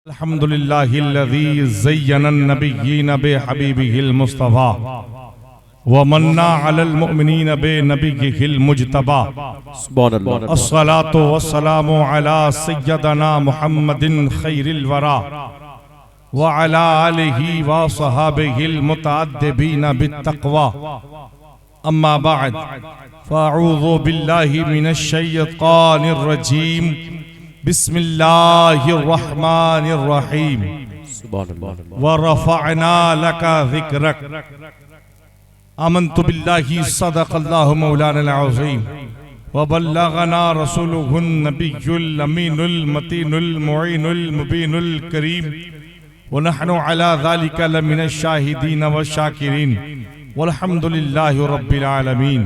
अल्हम्दुलिल्लाहिल्लज़ी ज़य्यना नबिय्यीन बिहबीबिहिल मुस्तफ़ा व मन्ना अलल मुअमिनीन बिनबिय्यिहिल मुज्तबा। सुभानअल्लाह। अस्सलातु वस्सलामु अला सय्यदना मुहम्मदिन खैरिल वरा व अला आलिहि व सहाबिहिल मुतअद्दिबीन बित्तक़वा। अम्मा बअद फ़अऊज़ु बिल्लाहि मिनश शैतानिर रजीम। बिस्मिल्लाहिर्रहमानिर्रहीम। व रफ़अना लका ज़िक्रक। आमन्तु बिल्लाहि सदक़ल्लाहु मौलानल अज़ीम व बल्लगना रसूलुहुन नबियुल अमीनुल मतीनुल मुईनुल मुबीनुल करीम व नहनु अला ज़ालिका लमिनश शाहिदीन व शाकिरीन वल्हम्दुलिल्लाहि रब्बिल आलमीन।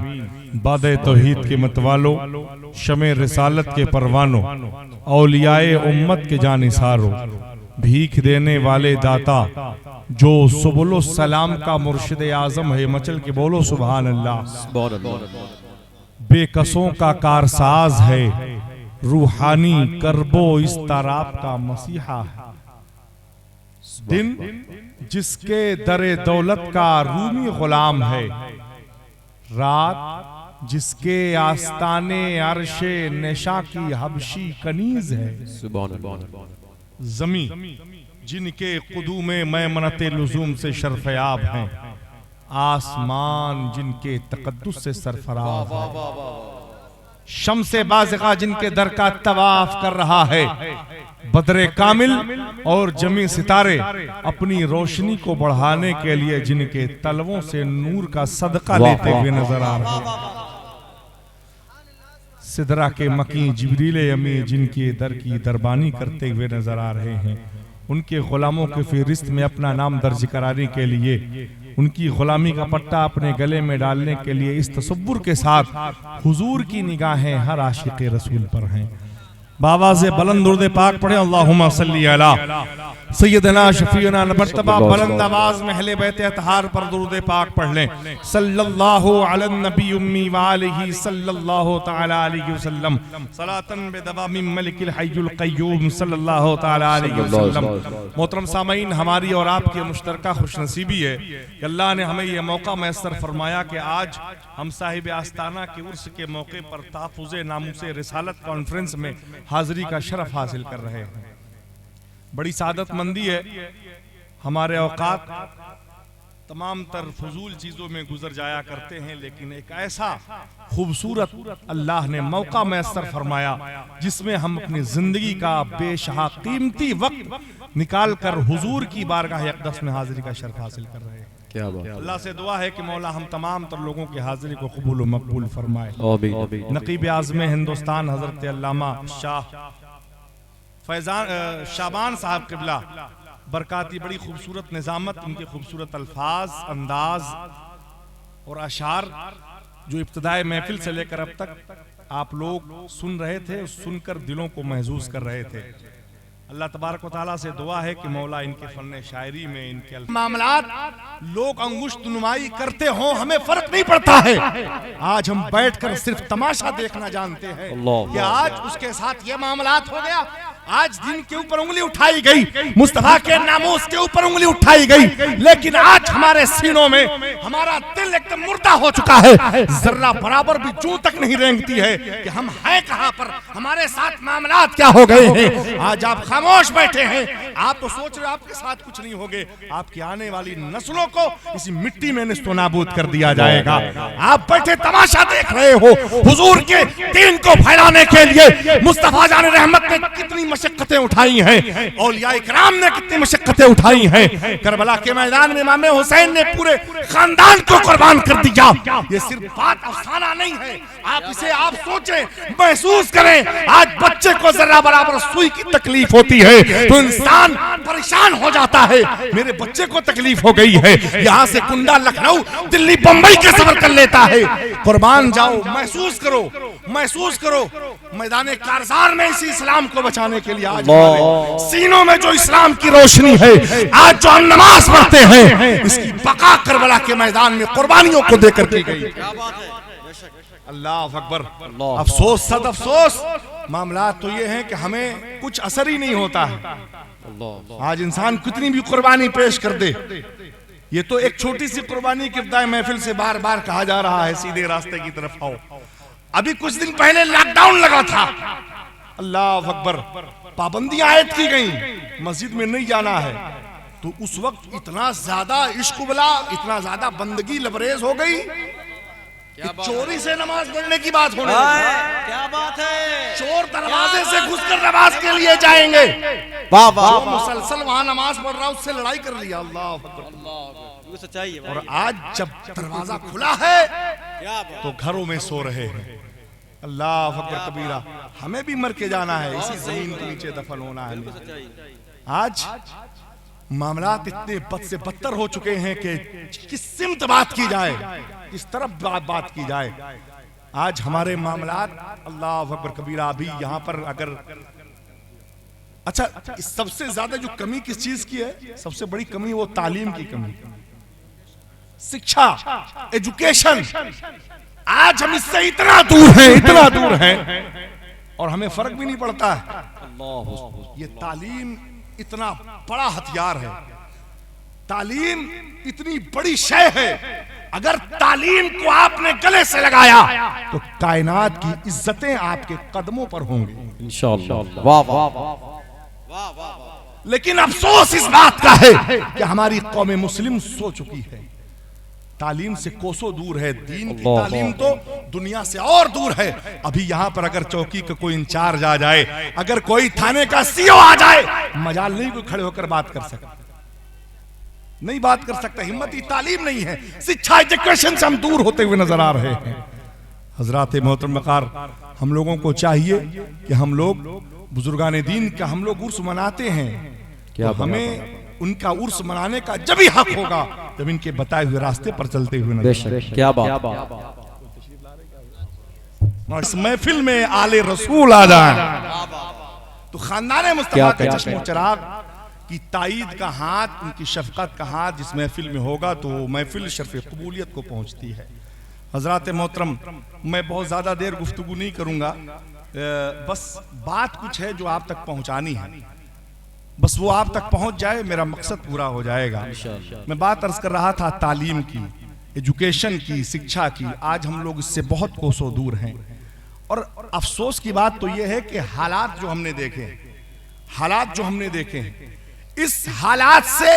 बादे तौहीद के मतवालो, शमे रिसालत के परवानो, औलियाए उम्मत के जानिसारो, भीख देने वाले दाता, जो सुबुलो सलाम का मुर्शिद आजम है, मचल के बोलो सुभान अल्लाह। बेकसों का कारसाज है, रूहानी करबो इस्तराब का मसीहा है। दिन जिसके दरे दौलत का रूमी गुलाम है, रात जिसके आस्ताने अर्शे नेशा की हबशी कनीज है। जमी जिनके कुदूमे मैमनते लुजूम से शर्फयाब हैं, आसमान जिनके तकद्दुस से सरफराब है, शम्से बाज़िगा जिनके दर का तवाफ कर रहा है, बदरे कामिल और जमी सितारे अपनी रोशनी को बढ़ाने के लिए जिनके तलवों से नूर का सदका लेते हुए नजर आ रहे हैं, सिदरा के मकी जिब्रील अमी जिनके दर की दरबानी करते हुए नजर आ रहे हैं, उनके गुलामों के फहरिस्त में अपना नाम दर्ज कराने के लिए, उनकी गुलामी का पट्टा अपने गले में डालने के लिए इस तसव्वुर के साथ हुजूर की निगाहें हर आशिक़ रसूल पर हैं। बाबा से बुलंद दुरूद पाक पढ़े, अल्लाहुम्मा सल्ली अला सय्यदना शफीना। मर्तबा बुलंद आवाज में अहले बैत अतहार पर दुरूद पाक पढ़ लें। सल्लल्लाहु अलन नबी उम्मी व आलिहि सल्लल्लाहु तआला अलैहि वसल्लम सलातन बिदवामिन मलिकिल हय्युल क़य्यूम सल्लल्लाहु तआला अलैहि वसल्लम। मोहतरम सामईन, हमारी और आपकी मुश्तरका खुशनसीबी है कि अल्लाह ने हमें यह मौका मैसर फरमाया कि आज हम साहिब आस्ताना के उर्स के मौके पर ताफ़ुज़े नामूसे रिसालत कॉन्फ्रेंस में हाजिरी का शरफ हासिल कर रहे हैं। बड़ी सादत मंदी है, हमारे औकात तमाम तर फजूल चीजों में गुजर जाया करते हैं, लेकिन एक ऐसा खूबसूरत अल्लाह ने मौका मैसर फरमाया जिसमें हम अपनी जिंदगी का बेशहा कीमती वक्त निकाल कर हुजूर की बारगाह अक़दस में हाजिरी का शरफ हासिल कर रहे हैं। क्या बात। अल्लाह से दुआ है कि मौला हम तमाम तर लोगों की हाजिरी को कबूल व मकबूल फरमाए। नकीब आज़म हिंदुस्तान हजरत अल्लामा शाह फैजान शाबान साहब क़िबला बरकाती, बड़ी खूबसूरत निज़ामत, उनके खूबसूरत अल्फाज, अंदाज और अशार जो इब्तिदाई महफिल से लेकर अब तक आप लोग सुन रहे थे, सुनकर दिलों को महसूस कर रहे थे। अल्लाह तबारक व तआला से दुआ है कि मौला इनके फन शायरी में, इनके मामलात लोग अंगुश्त नुमाई करते हों, हमें फर्क नहीं पड़ता है। आज हम बैठकर सिर्फ तमाशा देखना जानते हैं कि आज उसके साथ ये मामलात हो गया, आज दिन के ऊपर उंगली उठाई गई, मुस्तफा के नामूस के ऊपर उंगली उठाई गई, लेकिन आज हमारे सीनों में हमारा दिल एकदम मुर्दा हो चुका है, जर्रा बराबर भी जूं तक नहीं रेंगती है कि हम हैं कहां पर, हमारे साथ मामलात क्या हो गए हैं। आज आप खामोश बैठे हैं, आप तो सोच रहे आपके साथ कुछ नहीं होगे, आपकी आने वाली नस्लों को इसी मिट्टी में निस्तो नाबूद कर दिया जाएगा। आप बैठे तमाशा देख रहे हो, हुजूर के दीन को फैलाने के लिए मुस्तफा जाने रहमत ने कितनी मशक्कतें उठाई हैं, औलिया इकराम ने कितनी मशक्कतें उठाई हैं। करबला के मैदान में इमाम हुसैन ने पूरे खानदान को कुर्बान कर दिया। ये सिर्फ बात अफसाना नहीं है, आप इसे आप सोचें, महसूस करें। आज बच्चे को जरा बराबर सुई की तकलीफ होती है तो इंसान परेशान हो जाता है। मेरे बच्चे को तकलीफ हो गई है, यहाँ से कुंडा लखनऊ दिल्ली बंबई के सफर कर लेता है। कुर्बान जाओ, महसूस करो, महसूस करो। मैदान कारजार में इसी इस्लाम को बचाने के लिए आज सीनों में जो इस्लाम की रोशनी है, आज जो हम नमाज पढ़ते हैं, इसकी बका करबला के मैदान में कुर्बानियों को देकर की गई। अल्लाह अकबर। अफसोस, सद अफसोस मामला तो ये है कि हमें कुछ असर ही नहीं होता है। आज इंसान कितनी भी कुर्बानी पेश कर दे, ये तो एक छोटी सी कुर्बानी की इब्तिदाई महफिल से बार बार कहा जा रहा है सीधे रास्ते की तरफ आओ। अभी कुछ दिन पहले लॉकडाउन लगा था, अल्लाह अकबर, पाबंदियां आयद की गई, मस्जिद में नहीं जाना है, तो उस वक्त इतना ज्यादा इश्क उबला, इतना ज्यादा बंदगी लबरेज हो गई, चोरी से नमाज पढ़ने की बात होने लगी। क्या बात है, चोर दरवाजे से घुसकर नमाज के लिए जाएंगे, वाह वाह, मुसलसल वहां नमाज पढ़ रहा उससे लड़ाई कर लिया। अल्लाह अल्लाह, सच्चाई है। और आज जब दरवाजा खुला है तो घरों में सो रहे हैं। अल्लाह अकबर कबीरा, हमें भी मर के जाना है, इसी जमीन के नीचे दफन होना है। आज मामलात इतने बद से बदतर हो चुके हैं कि किस सिमत बात की जाए, किस तरफ बात की जाए। आज हमारे मामलात, अल्लाह अकबर कबीरा, अभी यहाँ पर अगर अच्छा, सबसे ज्यादा जो कमी किस चीज की है, सबसे बड़ी कमी वो तालीम की कमी, शिक्षा, एजुकेशन। आज हम इससे इतना दूर हैं, इतना दूर हैं, और हमें फर्क भी नहीं पड़ता है। ये तालीम इतना बड़ा हथियार है, तालीम इतनी बड़ी शय है, अगर तालीम को आपने गले से लगाया तो कायनात की इज्जतें आपके कदमों पर होंगी इंशाअल्लाह। वाह वाह वाह वाह। लेकिन अफसोस इस बात का है कि हमारी कौम मुस्लिम सो चुकी है, तालीम से कोसों दूर है। दीन की तालीम तो दुनिया से और दूर है। अभी यहाँ पर अगर चौकी का कोई इंचार्ज आ जाए, अगर कोई थाने का सीओ आ जाए, मजाल नहीं कोई खड़े होकर बात कर सकता, नहीं बात कर सकता, हिम्मती तालीम नहीं है। शिक्षा, एजुकेशन से हम दूर होते हुए नजर आ रहे हैं। हजरात मोहतरम वक़ार, हम लोगों को चाहिए कि हम लोग बुजुर्गान दीन का हम लोग उर्स मनाते हैं, तो हमें उनका उर्स मनाने का जब ही हक होगा जब इनके बताए हुए रास्ते पर चलते हुए नजर। क्या बात। इस महफिल में आले रसूल आ जाए तो खानदान मुस्तफा का चश्मो चिराग की ताईद का हाथ, उनकी शफकत का हाथ जिस महफिल में होगा तो महफिल शर्फ कबूलियत को पहुंचती है। हजरात मोहतरम, मैं बहुत ज्यादा देर गुफ्तगू नहीं करूंगा, बस बात कुछ है जो आप तक पहुंचानी है, बस वो आप तक पहुंच जाए, मेरा मकसद पूरा हो जाएगा। मैं बात अर्ज कर रहा था तालीम की, एजुकेशन की, शिक्षा की। आज हम लोग इससे बहुत कोसों दूर हैं, और अफसोस की बात तो यह है कि हालात जो हमने देखे हैं, इस हालात से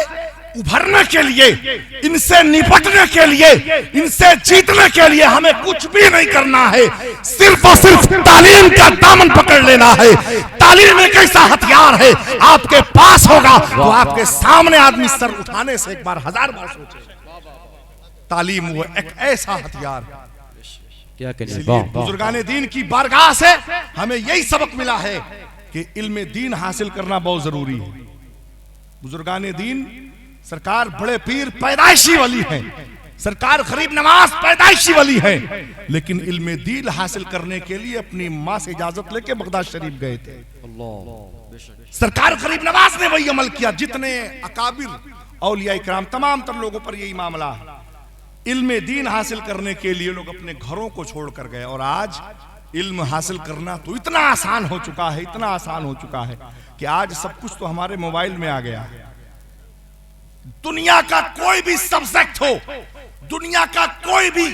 उभरने के लिए, इनसे निपटने के लिए, इनसे जीतने के लिए हमें कुछ भी नहीं करना है, सिर्फ और सिर्फ तालीम का दामन पकड़ लेना है। तालीम एक ऐसा हथियार है, आपके पास होगा तो आपके सामने आदमी सर उठाने से एक बार 1000 बार सोचे। तालीम वो एक ऐसा हथियार है। क्या बुजुर्गान दीन की बारगाह से हमें यही सबक मिला है कि इल्म दीन हासिल करना बहुत जरूरी है। बुजुर्गान दीन, सरकार बड़े पीर पैदाइशी वली है, सरकार गरीब नवाज पैदाइशी वली है, लेकिन इल्म दीन हासिल करने के लिए अपनी माँ से इजाजत लेके बगदाद शरीफ गए थे। सरकार गरीब नवाज ने वही अमल किया, जितने अकाबिर औलिया इकराम, तमाम तर लोगों पर यही मामला है। इल्म दीन हासिल करने के लिए लोग अपने घरों को छोड़कर गए, और आज इल्म हासिल करना तो इतना आसान हो चुका है, इतना आसान हो चुका है कि आज सब कुछ तो हमारे मोबाइल में आ गया है। दुनिया का कोई भी सब्जेक्ट हो, दुनिया का कोई भी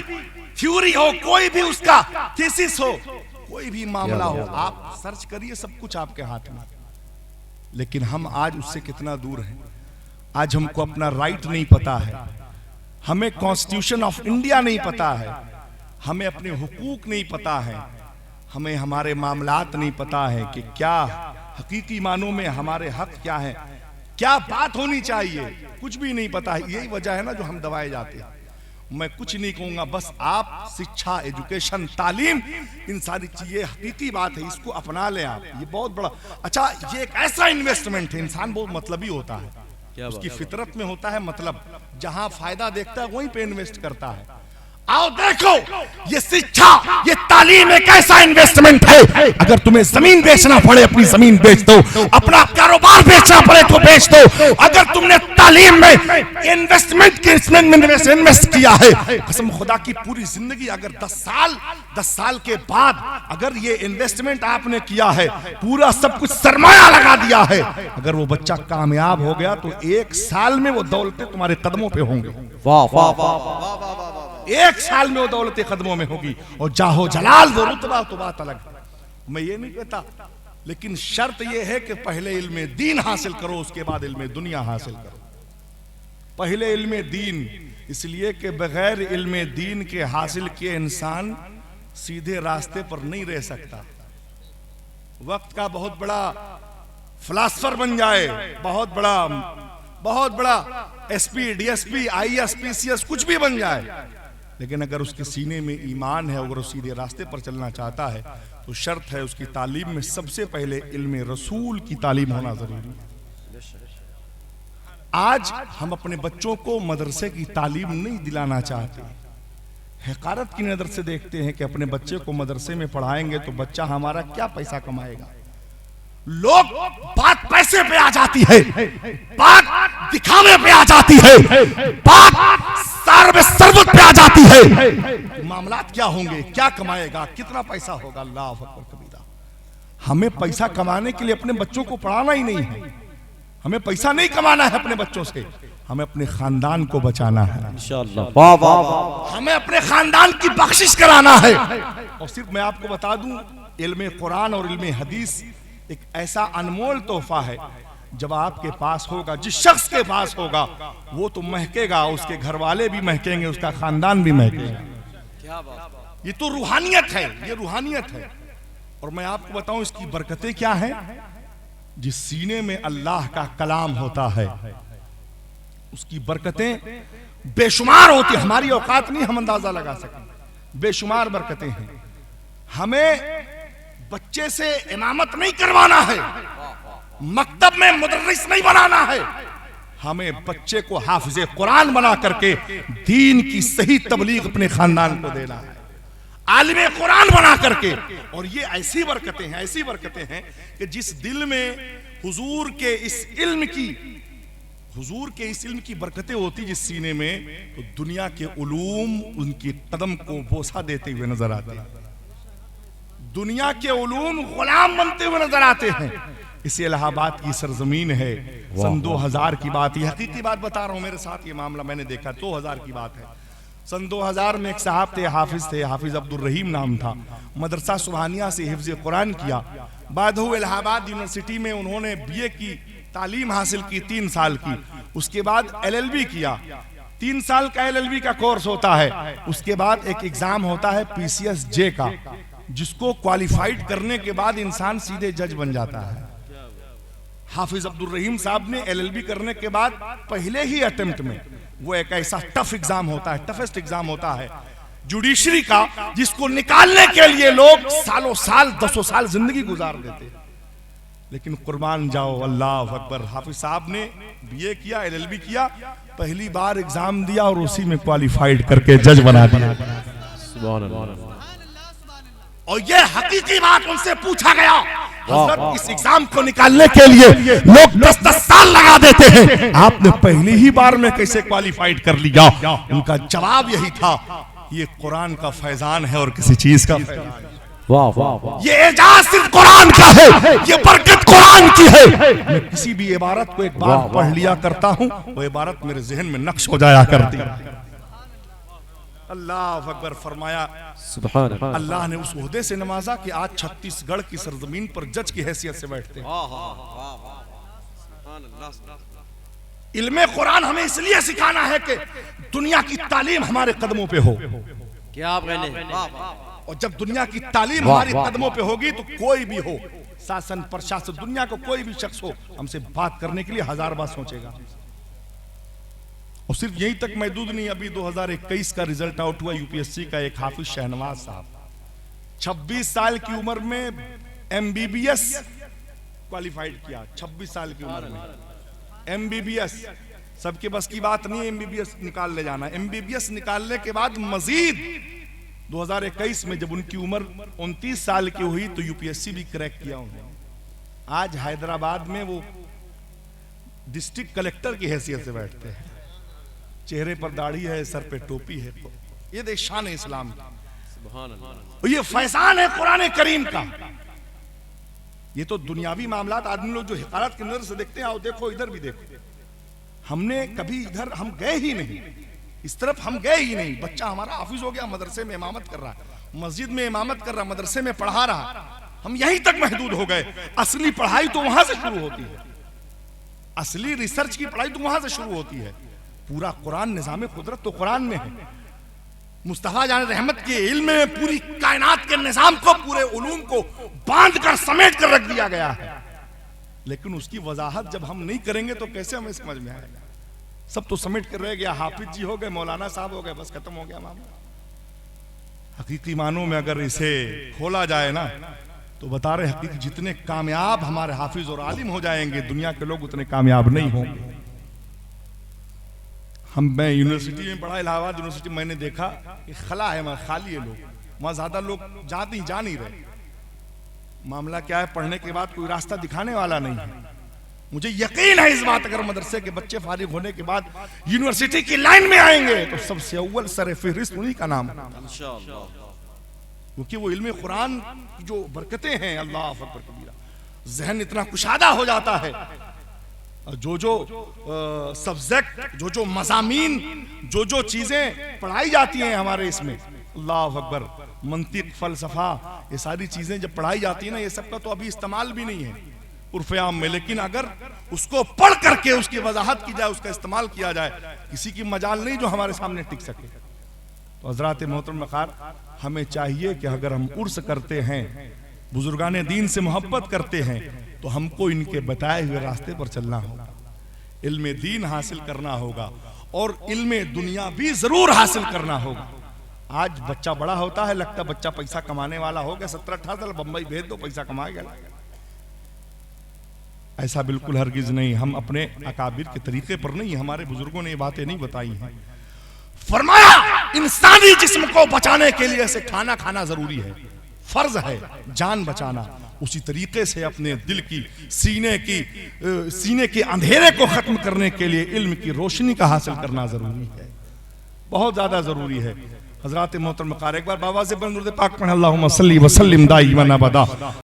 थ्योरी हो, कोई भी उसका थीसिस हो, कोई भी मामला हो, आप सर्च करिए, सब कुछ आपके हाथ में। लेकिन हम आज उससे कितना दूर हैं। आज हमको अपना राइट नहीं पता है, हमें कॉन्स्टिट्यूशन ऑफ इंडिया नहीं पता है, हमें अपने हुकूक नहीं पता है, हमें हमारे मामलात नहीं पता है कि क्या हकीकी मानों में हमारे हक क्या है, क्या बात होनी चाहिए, कुछ भी नहीं पता है। यही वजह है ना जो हम दबाए जाते हैं। मैं कुछ नहीं कहूंगा, बस आप शिक्षा, एजुकेशन, तालीम, इन सारी चीजें हकीकी बात है, इसको अपना लें आप। ये बहुत बड़ा, अच्छा, ये एक ऐसा इन्वेस्टमेंट है। इंसान बहुत मतलबी होता है, उसकी फितरत में होता है मतलब, जहां फायदा देखता है वहीं पे इन्वेस्ट करता है। आओ देखो, ये शिक्षा, ये तालीम एक ऐसा इन्वेस्टमेंट है। अगर तुम्हें जमीन बेचना पड़े अपनी जमीन बेच दो, अपना कारोबार बेचना पड़े तो बेच दो। अगर तुमने तालीम में इन्वेस्टमेंट के इन्वेस्ट किया है, कसम खुदा की पूरी जिंदगी अगर 10 साल के बाद अगर ये इन्वेस्टमेंट आपने किया है, पूरा सब कुछ सरमाया लगा दिया है, अगर वो बच्चा कामयाब हो गया तो 1 साल में वो दौलतें तुम्हारे कदमों पे होंगे। वाह वाह वाह वाह वाह वाह। 1 साल में वो दौलतें कदमों में होगी। और जाहो जलाल वो रुतबा तो बात अलग। मैं ये नहीं कहता, लेकिन शर्त ये है कि पहले इल्म दीन हासिल करो, उसके बाद इल्म दुनिया हासिल करो। पहले इल्म दीन, इसलिए कि बगैर इल्म दीन के हासिल किए इंसान सीधे रास्ते पर नहीं रह सकता। वक्त का बहुत बड़ा फिलासफर बन जाए, बहुत बड़ा एसपी, डीएसपी, आईएएस, पीसीएस कुछ भी बन जाए, लेकिन अगर उसके सीने में ईमान है, अगर वो सीधे रास्ते पर चलना चाहता है, तो शर्त है उसकी तालीम में सबसे पहले इल्म रसूल की तालीम होना जरूरी है। आज हम अपने बच्चों को मदरसे की तालीम नहीं दिलाना चाहते, हक़ारत की नजर से देखते हैं कि अपने बच्चे को मदरसे में पढ़ाएंगे तो बच्चा हमारा क्या पैसा कमाएगा। लोग बात पैसे पे आ जाती है, बात दिखावे पे आ जाती है, बात सरबत पे आ जाती है। मामलात क्या होंगे, क्या कमाएगा, कितना पैसा होगा, अल्लाह अकबर कबीरा। हमें पैसा कमाने के लिए अपने बच्चों को पढ़ाना ही नहीं है, हमें पैसा नहीं कमाना है अपने बच्चों से, हमें अपने खानदान को बचाना है इंशाअल्लाह। वाह वाह वाह। हमें अपने खानदान की बख्शिश कराना है। और सिर्फ मैं आपको बता दूं, इल्म कुरान और इल्म हदीस एक ऐसा अनमोल तोहफा है, जब आपके पास होगा, जिस शख्स के पास होगा, वो तो महकेगा, उसके घर वाले भी महकेंगे, उसका खानदान भी महकेगा। क्या बात। ये तो रूहानियत है, ये रूहानियत है। और मैं आपको बताऊं इसकी बरकतें क्या हैं। जिस सीने में अल्लाह का कलाम होता है, उसकी बरकतें बेशुमार होती, हमारी औकात नहीं हम अंदाजा लगा सकें, बेशुमार बरकतें हैं। हमें बच्चे से इमामत नहीं करवाना है, मकतब में मुदर्रिस नहीं बनाना है, हमें बच्चे को हाफिज़े कुरान बना करके दीन की सही तबलीग अपने खानदान को देना है, आलिम कुरान बना करके। और ये ऐसी बरकतें हैं कि जिस दिल में हुजूर के इस इल्म की बरकतें होती जिस सीने में, तो दुनिया के उलूम उनकी कदम को बोसा देते हुए नजर आते हैं, दुनिया के उलूम गुलाम बनते हुए नजर आते हैं। इसे इलाहाबाद की सरजमीन है। सन 2000 की बात, ये हकीकी बात बता रहा हूं, मेरे साथ ये मामला मैंने देखा, 2000 की बात है। सन 2000 में एक साहब थे, हाफिज अब्दुल रहीम नाम था, मदरसा सुबहानिया से हिफ्ज़ कुरान किया। बाद इलाहाबाद यूनिवर्सिटी में उन्होंने बीए की तालीम हासिल की 3 साल की। उसके बाद एलएलबी किया, 3 साल का एलएलबी का कोर्स होता है। उसके बाद एक एग्जाम होता है पीसीएस-जे का, जिसको क्वालिफाइड करने के बाद इंसान सीधे जज बन जाता है। हाफिज अब्दुल रहीम साहब ने एलएलबी करने के बाद पहले ही अटेम्प्ट में, वो एक ऐसा टफ एग्जाम होता है, टफेस्ट एग्जाम होता है जुडिशरी का, जिसको निकालने के लिए लोग सालों साल, 10 साल जिंदगी गुजार देते हैं। लेकिन कुर्बान जाओ, अल्लाह अकबर, हाफिज साहब ने बीए किया, एलएलबी किया, पहली बार एग्जाम दिया और उसी में क्वालिफाइड करके जज बना दिया। सुभान अल्लाह। और ये हकीकी बात उनसे पूछा गया, हजरत इस एग्जाम को निकालने के लिए लोग 10-10 साल लगा देते हैं, आपने पहली ही बार में कैसे क्वालिफाइड कर लिया? उनका जवाब यही था, ये कुरान का फैजान है और किसी चीज का फैजान। वाह वाह वाह। ये एजाज सिर्फ कुरान का है, ये बरकत कुरान की है। मैं किसी भी इबारत को एक बार पढ़ लिया करता हूँ, वो इबारत मेरे जहन में नक्श हो जाया करती है। अल्लाह अकबर फरमाया, सुभान अल्लाह। अल्लाह ने उस ओहदे से नवाजा कि आज छत्तीसगढ़ की सरजमीन पर जज की हैसियत से बैठते हैं। इल्मे कुरान हमें इसलिए सिखाना है कि दुनिया की तालीम हमारे कदमों पे हो। क्या आप कहने? और जब दुनिया की तालीम हमारी कदमों पे होगी तो कोई भी हो, शासन प्रशासन, दुनिया को कोई भी शख्स हो, हमसे बात करने के लिए 1000 बार सोचेगा। और सिर्फ यहीं तक महदूद नहीं, अभी 2021 का रिजल्ट आउट हुआ यूपीएससी का, एक हाफिज शहनवाज साहब 26 साल की उम्र में एमबीबीएस क्वालिफाइड किया, 26 साल की उम्र में एमबीबीएस, सबके बस की बात नहीं है एमबीबीएस निकाल ले जाना। एमबीबीएस निकालने के बाद मजीद 2021 में जब उनकी उम्र 29 साल की हुई तो यूपीएससी भी क्रैक किया उन्होंने। आज हैदराबाद में वो डिस्ट्रिक्ट कलेक्टर की हैसियत से बैठते हैं, चेहरे पर दाढ़ी है, सर पे टोपी है। ये देख शान है इस्लाम की, ये फैसान है कुरान करीम का। ये तो दुनियावी मामलात आदमी लोग जो हिकारत की नजर से देखते हैं, आओ देखो इधर भी देखो। हमने कभी इधर हम गए ही नहीं, इस तरफ हम गए ही नहीं। बच्चा हमारा हाफिज हो गया, मदरसे में इमामत कर रहा है, मस्जिद में इमामत कर रहा, मदरसे में पढ़ा रहा, हम यहीं तक महदूद हो गए। असली पढ़ाई तो वहां से शुरू होती है, असली रिसर्च की पढ़ाई तो वहां से शुरू होती है। पूरा कुरान निज़ाम कुदरत तो कुरान में है। मुस्तफा जान रहमत के इल्म में पूरी कायनात के निज़ाम को, पूरे उलूम को बांध कर समेट कर रख दिया गया है। लेकिन उसकी वजाहत जब हम नहीं करेंगे तो कैसे हमें समझ में आएगा? सब तो समेट कर रह गया, हाफिज जी हो गए, मौलाना साहब हो गए, बस खत्म हो गया मामला। हकीकी मानों में अगर इसे खोला जाए ना तो बता रहे हकीकी जितने कामयाब हमारे हाफिज और आलिम हो जाएंगे, दुनिया के लोग उतने कामयाब नहीं होंगे। मैं यूनिवर्सिटी में पढ़ा, इलाहाबाद यूनिवर्सिटी, मैंने देखा कि खला है, खाली है, लोग वहां ज्यादा लोग जा नहीं रहे। मामला क्या है? पढ़ने के बाद कोई रास्ता दिखाने वाला नहीं है। मुझे यकीन है इस बात, अगर मदरसे के बच्चे फारिग होने के बाद यूनिवर्सिटी की लाइन में आएंगे तो सबसे अव्वल सर फहरिस्त उन्हीं का नाम है, क्योंकि वो इल्म कुरान की जो बरकतें हैं, अल्लाह अकबर कबीरा, जहन इतना कुशादा हो जाता है। जो सब्जेक्ट, जो मज़ामीन, जो चीजें पढ़ाई जाती हैं हमारे इसमें, अल्लाह अकबर, मंतिक, फलसफा, ये सारी चीजें जब पढ़ाई जाती है ना, ये सब का तो अभी इस्तेमाल भी नहीं है उर्फ़े आम में। लेकिन अगर उसको पढ़ करके उसकी वजाहत की जाए, उसका इस्तेमाल किया जाए, किसी की मजाल नहीं जो हमारे सामने टिक सके। तो हज़रात मोहतरम वक़ार, हमें चाहिए कि अगर हम उर्स करते हैं, बुजुर्गाने दीन से मोहब्बत करते हैं, तो हमको इनके बताए हुए रास्ते पर चलना होगा, इल्म दीन हासिल करना होगा और इल्म दुनिया भी जरूर हासिल करना होगा। आज बच्चा बड़ा होता है, लगता बच्चा पैसा कमाने वाला हो गया, 17-18 साल बंबई भेज दो, पैसा कमाएगा। ऐसा बिल्कुल हरगिज नहीं। हम अपने अकाबिर के तरीके पर नहीं, हमारे बुजुर्गों ने ये बातें नहीं बताई हैं। फरमाया इंसानी जिस्म को बचाने के लिए ऐसे खाना खाना जरूरी है, फर्ज है जान बचाना। उसी तरीके से अपने दिल की, सीने के अंधेरे को खत्म करने के लिए इल्म की रोशनी का हासिल करना जरूरी है, बहुत ज्यादा जरूरी है। हजरात मोहतरम, एक बार बाबा से दुरूद पाक पढ़ें, अल्लाहुम्मा सल्ली व सल्लिम दाइमन अबदा।